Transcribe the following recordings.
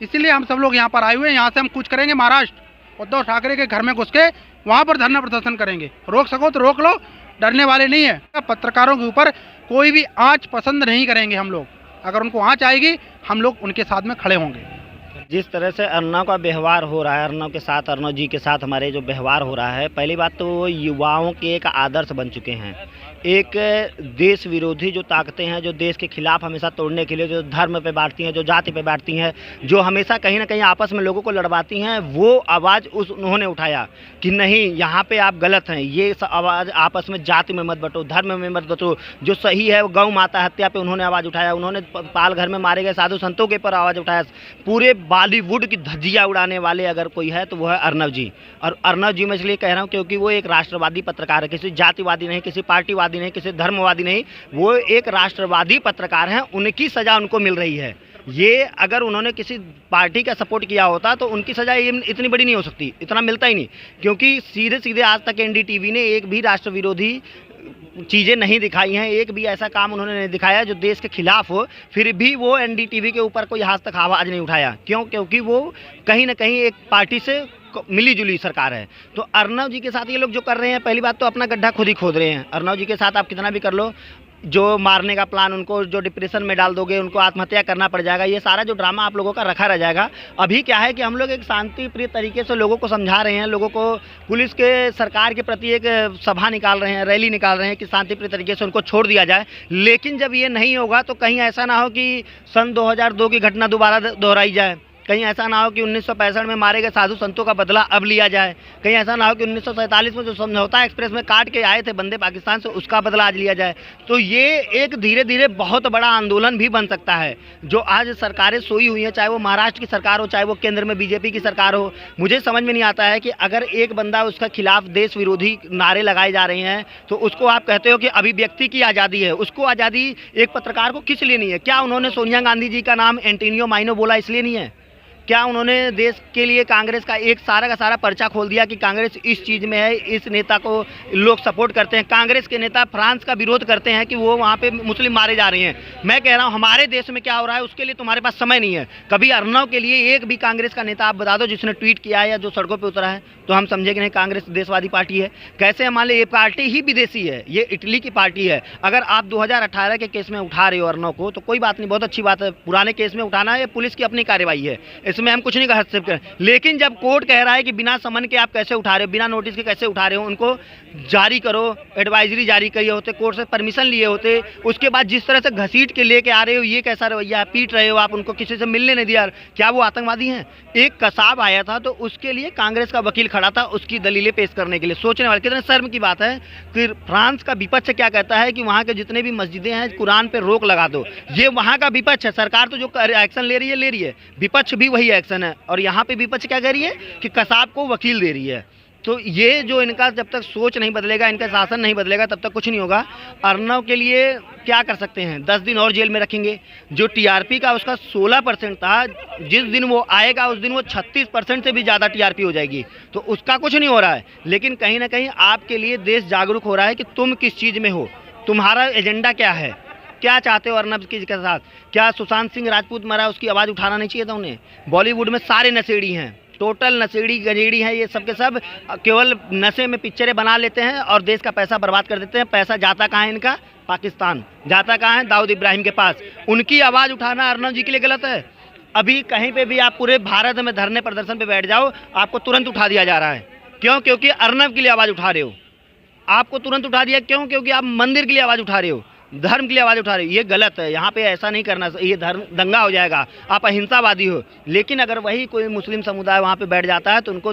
इसीलिए हम सब लोग यहाँ पर आए हुए हैं। यहाँ से हम कूच करेंगे महाराष्ट्र, उद्धव ठाकरे के घर में घुस के वहाँ पर धरना प्रदर्शन करेंगे। रोक सको तो रोक लो, डरने वाले नहीं है। पत्रकारों के ऊपर कोई भी आँच पसंद नहीं करेंगे हम लोग। अगर उनको आँच आएगी हम लोग उनके साथ में खड़े होंगे। जिस तरह से अर्नव का व्यवहार हो रहा है, अर्नव के साथ, अर्नव जी के साथ हमारे जो व्यवहार हो रहा है, पहली बात तो वो युवाओं के एक आदर्श बन चुके हैं। एक देश विरोधी जो ताकतें हैं, जो देश के खिलाफ हमेशा तोड़ने के लिए, जो धर्म पे बांटती हैं, जो जाति पे बांटती हैं, जो हमेशा कहीं ना कहीं आपस में लोगों को लड़वाती हैं, वो आवाज़ उन्होंने उठाया कि नहीं, यहाँ पे आप गलत हैं। ये आवाज़ आपस में जाति में मत बटो, धर्म में मत बटो, जो सही है वो गौ माता हत्या पे उन्होंने आवाज़ उठाया। उन्होंने पाल घर में मारे गए साधु संतों के ऊपर आवाज़ उठाया। पूरे बॉलीवुड की धज्जियाँ उड़ाने वाले अगर कोई है तो वो है अर्नव जी। और अर्नव जी मैं इसलिए कह रहा हूँ क्योंकि वो एक राष्ट्रवादी पत्रकार है, किसी जातिवादी नहीं, किसी पार्टीवादी नहीं, किसी धर्मवादी नहीं, वो एक राष्ट्रवादी पत्रकार हैं। उनकी सज़ा उनको मिल रही है। ये अगर उन्होंने किसी पार्टी का सपोर्ट किया होता तो उनकी सज़ा ये इतनी बड़ी नहीं हो सकती, इतना मिलता ही नहीं। क्योंकि सीधे सीधे आज तक एनडीटीवी ने एक भी राष्ट्र विरोधी चीज़ें नहीं दिखाई हैं, एक भी ऐसा काम उन्होंने नहीं दिखाया जो देश के खिलाफ हो, फिर भी वो एनडीटीवी के ऊपर कोई आज तक आवाज़ नहीं उठाया। क्यों? क्योंकि वो कहीं ना कहीं एक पार्टी से मिली जुली सरकार है। तो अर्नव जी के साथ ये लोग जो कर रहे हैं, पहली बात तो अपना गड्ढा खुद ही खोद रहे हैं। अर्नव जी के साथ आप कितना भी कर लो, जो मारने का प्लान, उनको जो डिप्रेशन में डाल दोगे, उनको आत्महत्या करना पड़ जाएगा, ये सारा जो ड्रामा आप लोगों का रखा रह जाएगा। अभी क्या है कि हम लोग एक शांति प्रिय तरीके से लोगों को समझा रहे हैं, लोगों को पुलिस के सरकार के प्रति एक सभा निकाल रहे हैं, रैली निकाल रहे हैं कि शांति प्रिय तरीके से उनको छोड़ दिया जाए। लेकिन जब ये नहीं होगा तो कहीं ऐसा ना हो कि सन 2002 की घटना दोबारा दोहराई जाए। कहीं ऐसा ना हो कि 1965 में मारे गए साधु संतों का बदला अब लिया जाए। कहीं ऐसा ना हो कि 1947 में जो समझौता एक्सप्रेस में काट के आए थे बंदे पाकिस्तान से, उसका बदला आज लिया जाए। तो ये एक धीरे धीरे बहुत बड़ा आंदोलन भी बन सकता है। जो आज सरकारें सोई हुई हैं, चाहे वो महाराष्ट्र की सरकार हो, चाहे वो केंद्र में बीजेपी की सरकार हो, मुझे समझ में नहीं आता है कि अगर एक बंदा उसका खिलाफ देश विरोधी नारे लगाए जा रहे हैं तो उसको आप कहते हो कि अभिव्यक्ति की आज़ादी है। उसको आज़ादी एक पत्रकार को किस लिए नहीं है? क्या उन्होंने सोनिया गांधी जी का नाम एंटोनियो माइनो बोला इसलिए नहीं है? क्या उन्होंने देश के लिए कांग्रेस का एक सारा का सारा पर्चा खोल दिया कि कांग्रेस इस चीज़ में है, इस नेता को लोग सपोर्ट करते हैं? कांग्रेस के नेता फ्रांस का विरोध करते हैं कि वो वहाँ पे मुस्लिम मारे जा रहे हैं। मैं कह रहा हूँ हमारे देश में क्या हो रहा है उसके लिए तुम्हारे पास समय नहीं है। कभी अर्नव के लिए एक भी कांग्रेस का नेता आप बता दो जिसने ट्वीट किया है या जो सड़कों पर उतरा है, तो हम समझे कि नहीं कांग्रेस देशवादी पार्टी है। कैसे मान लीजिए ये पार्टी ही विदेशी है, ये इटली की पार्टी है। अगर आप 2018 के केस में उठा रहे हो अर्नव को तो कोई बात नहीं, बहुत अच्छी बात है। पुराने केस में उठाना है, पुलिस की अपनी कार्रवाई है, इसमें हम कुछ नहीं कह सकते। लेकिन जब कोर्ट कह रहा है कि बिना समन के आप कैसे उठा रहे हो, बिना नोटिस के कैसे उठा रहे हो, उनको जारी करो, एडवाइजरी जारी किए होते, कोर्ट से परमिशन लिए होते। उसके बाद जिस तरह से घसीट के लेके आ रहे हो, ये कैसा रवैया है? पीट रहे हो आप उनको, किसी से मिलने नहीं दिया। क्या वो आतंकवादी हैं? एक कसाब आया था तो उसके लिए कांग्रेस का वकील खड़ा था उसकी दलीलें पेश करने के लिए। सोचने वाले, कितने शर्म की बात है कि फ्रांस का विपक्ष क्या कहता है कि वहाँ के जितने भी मस्जिदें हैं कुरान पे रोक लगा दो। ये वहाँ का विपक्ष है। सरकार तो जो एक्शन ले रही है, विपक्ष भी वही एक्शन है। और यहाँ पे विपक्ष क्या कह रही है कि कसाब को वकील दे रही है। तो ये जो इनका जब तक सोच नहीं बदलेगा, इनका शासन नहीं बदलेगा, तब तक कुछ नहीं होगा। अर्नव के लिए क्या कर सकते हैं? 10 दिन और जेल में रखेंगे। जो टीआरपी का उसका 16% था, जिस दिन वो आएगा उस दिन वो 36% से भी ज़्यादा टीआरपी हो जाएगी। तो उसका कुछ नहीं हो रहा है। लेकिन कहीं ना कहीं आपके लिए देश जागरूक हो रहा है कि तुम किस चीज़ में हो, तुम्हारा एजेंडा क्या है, क्या चाहते हो अर्नव के साथ। क्या सुशांत सिंह राजपूत मरा, उसकी आवाज़ उठाना नहीं चाहिए था उन्हें? बॉलीवुड में सारे नशेड़ी हैं, टोटल नशेड़ी गजेड़ी हैं, ये सब के सब केवल नशे में पिक्चरें बना लेते हैं और देश का पैसा बर्बाद कर देते हैं। पैसा जाता कहाँ है इनका? पाकिस्तान। जाता कहाँ है? दाऊद इब्राहिम के पास। उनकी आवाज़ उठाना अर्नव जी के लिए गलत है। अभी कहीं पे भी आप पूरे भारत में धरने प्रदर्शन पे बैठ जाओ, आपको तुरंत उठा दिया जा रहा है। क्यों? क्योंकि अर्नव के लिए आवाज़ उठा रहे हो। आपको तुरंत उठा दिया क्यों? क्योंकि आप मंदिर के लिए आवाज़ उठा रहे हो, धर्म के लिए आवाज़ उठा रहे हो। ये गलत है, यहाँ पे ऐसा नहीं करना, ये धर्म दंगा हो जाएगा, आप अहिंसावादी हो। लेकिन अगर वही कोई मुस्लिम समुदाय वहाँ पे बैठ जाता है तो उनको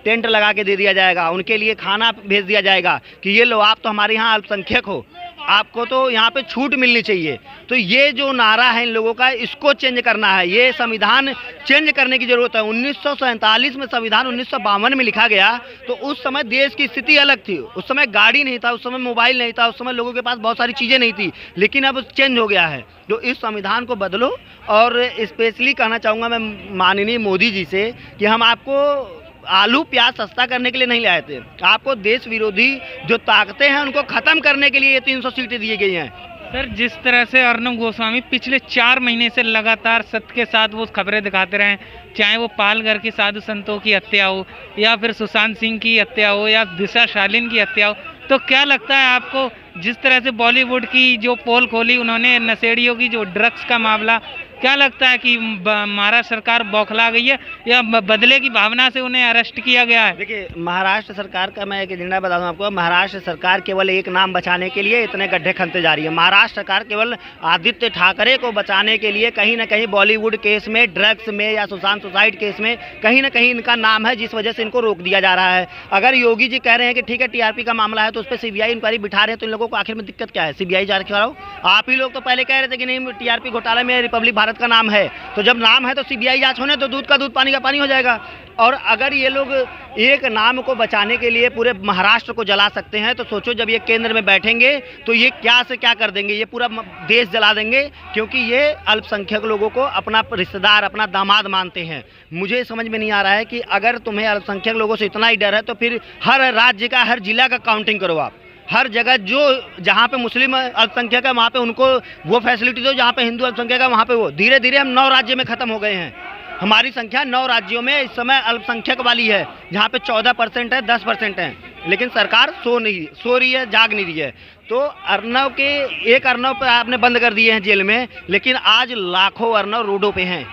टेंट लगा के दे दिया जाएगा, उनके लिए खाना भेज दिया जाएगा कि ये लो, आप तो हमारे यहाँ अल्पसंख्यक हो, आपको तो यहाँ पे छूट मिलनी चाहिए। तो ये जो नारा है इन लोगों का, इसको चेंज करना है। ये संविधान चेंज करने की ज़रूरत है। 1947 में संविधान 1952 में लिखा गया तो उस समय देश की स्थिति अलग थी। उस समय गाड़ी नहीं था, उस समय मोबाइल नहीं था, उस समय लोगों के पास बहुत सारी चीज़ें नहीं थी। लेकिन अब चेंज हो गया है। तो इस संविधान को बदलो। और स्पेशली कहना चाहूँगा मैं माननीय मोदी जी से कि हम आपको आलू प्याज सस्ता करने के लिए नहीं लाए थे, आपको देश विरोधी जो ताकतें हैं उनको ख़त्म करने के लिए ये 300 सीटें दी गई हैं। सर, जिस तरह से अर्नब गोस्वामी पिछले 4 महीने से लगातार सत्य के साथ वो खबरें दिखाते रहे, चाहे वो पालघर के साधु संतों की हत्या हो या फिर सुशांत सिंह की हत्या हो या दिशा शालीन की हत्या हो, तो क्या लगता है आपको, जिस तरह से बॉलीवुड की जो पोल खोली उन्होंने नशेड़ियों की, जो ड्रग्स का मामला, क्या लगता है कि महाराष्ट्र सरकार बौखला गई है या बदले की भावना से उन्हें अरेस्ट किया गया है? देखिए, महाराष्ट्र सरकार का मैं एक एजेंडा बता दूं आपको। महाराष्ट्र सरकार केवल एक नाम बचाने के लिए इतने गड्ढे खनते जा रही है। महाराष्ट्र सरकार केवल आदित्य ठाकरे को बचाने के लिए कहीं ना कहीं बॉलीवुड केस में, ड्रग्स में या सुशांत सुसाइड केस में कहीं ना कहीं इनका नाम है, जिस वजह से इनको रोक दिया जा रहा है। अगर योगी जी कह रहे हैं कि ठीक है टीआरपी का मामला है तो उस पर सीबीआई इंक्वायरी बिठा रहे हैं, तो इन लोगों को आखिर में दिक्कत क्या है? सीबीआई जांच कराओ। आप ही लोग तो पहले कह रहे थे कि नहीं, टीआरपी घोटाले में रिपब्लिक भारत का नाम है, तो जब नाम है तो सीबीआई जांच होने, तो दूध का दूध पानी का पानी हो जाएगा। और अगर ये लोग एक नाम को बचाने के लिए पूरे महाराष्ट्र को जला सकते हैं, तो सोचो जब ये केंद्र में बैठेंगे तो ये क्या से क्या कर देंगे, ये पूरा देश जला देंगे, क्योंकि ये अल्पसंख्यक लोगों को अपना रिश्तेदार, अपना दामाद मानते हैं। मुझे समझ में नहीं आ रहा है कि अगर तुम्हें अल्पसंख्यक लोगों से इतना ही डर है तो फिर हर राज्य का, हर जिला का काउंटिंग करो आप। हर जगह जो जहाँ पे मुस्लिम अल्पसंख्यक है वहाँ पे उनको वो फैसिलिटी दो, जहाँ पे हिंदू अल्पसंख्यक है वहाँ पे वो। धीरे धीरे हम 9 राज्य में ख़त्म हो गए हैं। हमारी संख्या 9 राज्यों में इस समय अल्पसंख्यक वाली है, जहाँ पे 14% है, 10% है, लेकिन सरकार सो रही है, जाग नहीं रही है। तो अर्नब के एक अर्नब पे आपने बंद कर दिए हैं जेल में, लेकिन आज लाखों अर्नब रोडों पे हैं,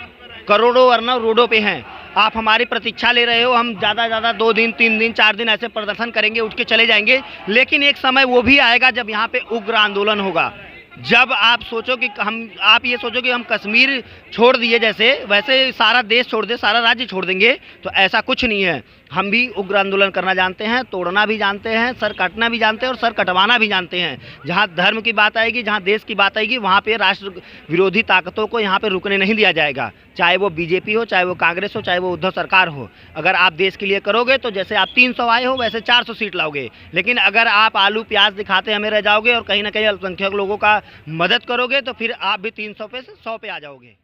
करोड़ों अर्नब रोडों पे हैं। आप हमारी प्रतीक्षा ले रहे हो, हम ज़्यादा 2 दिन, 3 दिन, 4 दिन ऐसे प्रदर्शन करेंगे, उठ के चले जाएंगे, लेकिन एक समय वो भी आएगा जब यहाँ पे उग्र आंदोलन होगा। जब आप सोचो कि आप ये सोचो कि हम कश्मीर छोड़ दिए जैसे, वैसे सारा देश छोड़ दे, सारा राज्य छोड़ देंगे, तो ऐसा कुछ नहीं है। हम भी उग्र आंदोलन करना जानते हैं, तोड़ना भी जानते हैं, सर काटना भी जानते हैं और सर कटवाना भी जानते हैं। जहाँ धर्म की बात आएगी, जहाँ देश की बात आएगी, वहाँ पे राष्ट्र विरोधी ताकतों को यहाँ पे रुकने नहीं दिया जाएगा, चाहे वो बीजेपी हो, चाहे वो कांग्रेस हो, चाहे वो उद्धव सरकार हो। अगर आप देश के लिए करोगे तो जैसे आप 300 आए हो वैसे 400 सीट लाओगे, लेकिन अगर आप आलू प्याज दिखाते हमें रह जाओगे और कहीं ना कहीं अल्पसंख्यक लोगों का मदद करोगे तो फिर आप भी 300 पे से 100 पे आ जाओगे।